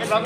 નામ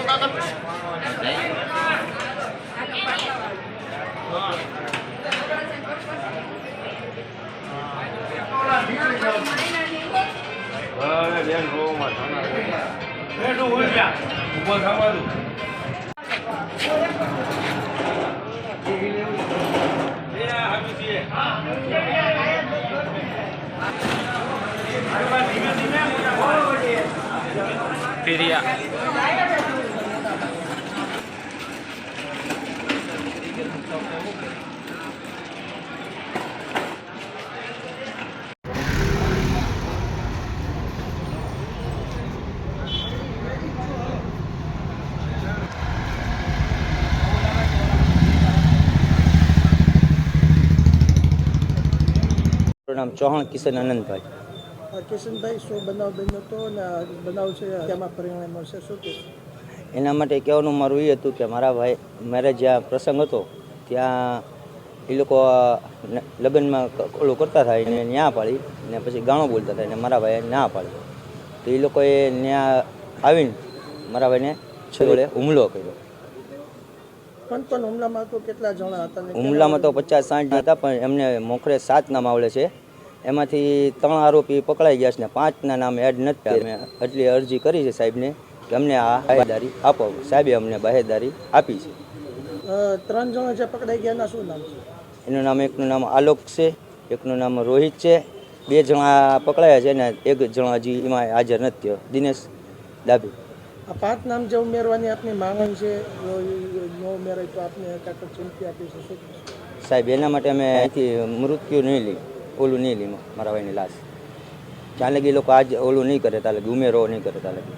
ચૌહાણ કિશન આનંદભાઈ. કિશનભાઈ, શું બનાવ બન્યો હતો ને બનાવ છે કેમાં પરિણામ મળશે, શું કહેશો? એના માટે કહેવાનું મારું એ હતું કે મારા ભાઈ મારે જ્યાં પ્રસંગ હતો ત્યાં એ લોકો લગ્નમાં ઓલું કરતા થાય ને ન્યા પાડી ને પછી ગાણો બોલતા થાય ને મારા ભાઈએ ના પાડી. તો એ લોકોએ ત્યાં આવીને મારા ભાઈને છોડે હુમલો કર્યો. પણ હુમલામાં તો કેટલા જણા હતા? હુમલામાં તો 50-60 હતા, પણ એમને મોખરે 7 નામ આવડે છે. એમાંથી 3 આરોપી પકડાઈ ગયા છે ને 5ના નામ એડ નથી. અમે એટલી અરજી કરી છે સાહેબને કે અમને આ બાહેદારી આપો. સાહેબે અમને બાહેદારી આપી છે. 3 જણા જે પકડાઈ ગયા એના શું નામ છે? એનું નામ, એકનું નામ આલોક છે, એકનું નામ રોહિત છે. 2 જણા પકડાયા છે ને 1 જણા હજી એમાં હાજર નથી થયો, દિનેશ ડાભી. આ 5 નામ જે ઉમેરવાની આપની માંગણ છે, ન ઉમેરાય તો આપને કાંઈક ચીમકી આપી છે, શું સાહેબ? એના માટે અમે અહીંથી મૃત્યુ નહીં લઈ, ઓલું નહીં લઈ મારા ભાઈની લાશ. જ્યાં લગી લોકો આજ ઓલું નહીં કરે ત્યાં લગી, ઉમેરો નહીં કરે ત્યાં લગી.